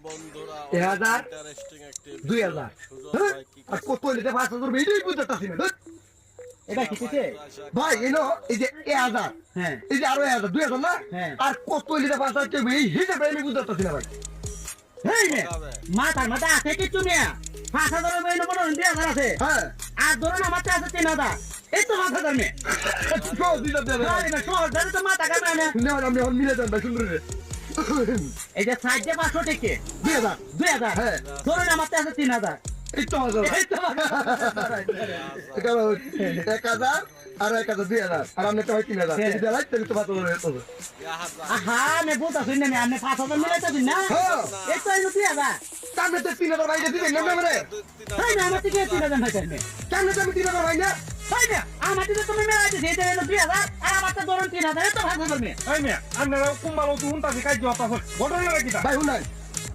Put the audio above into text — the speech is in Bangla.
বন্ধুরা 1000 ইন্টারেস্টিং একটি 2000 আর কত লিটার 5000 বেশি বুঝতাছি না এটা কিসে ভাই এলো এই যে 1000 হ্যাঁ এই যে আরো 1000 2000 না হ্যাঁ। আর কত লিটার 5000 কে এই হিসাবে আমি বুঝতাছি না ভাই হেই নে মাথা আছে কিছু না 5000 এর মনে হয় 2000 আছে হ্যাঁ আর ধরুন আমার কাছে 3000 এই তো 5000 মে কো দিলা দেবে আরে না শহর ধরে তো মাথা কামে না না আমি হন মিলে যান ভাই সুন্দর রে এই যে সাইডে 500 টাকা 2000 হ্যাঁ। ধরুন আমার কাছে 3000 এই তো হাজার এই তো এটা 1000 আর 1000 2000 আর আমি তো 3000 এই যে লাইট তো 5000 হতো আহা মে বলতা শুন না আমি 5000 মিলাইতে দিন না হ্যাঁ। এই তো 3000 তাহলে তো 3000 ভাই দিবেন না মেরে তাই না আমার থেকে 3000 ভাই তাই তাহলে তো আমি 3000 ভাই না তাই না আমার থেকে তুমি মিলাইতে দিতে দেন 2000 আর আমার তো ধরুন 3000 এই তো 5000 মে এই মিয়া আপনারা কুম্বালো তো হুনতাছি কাজ জতা ঘটনা কিটা ভাই শুনাই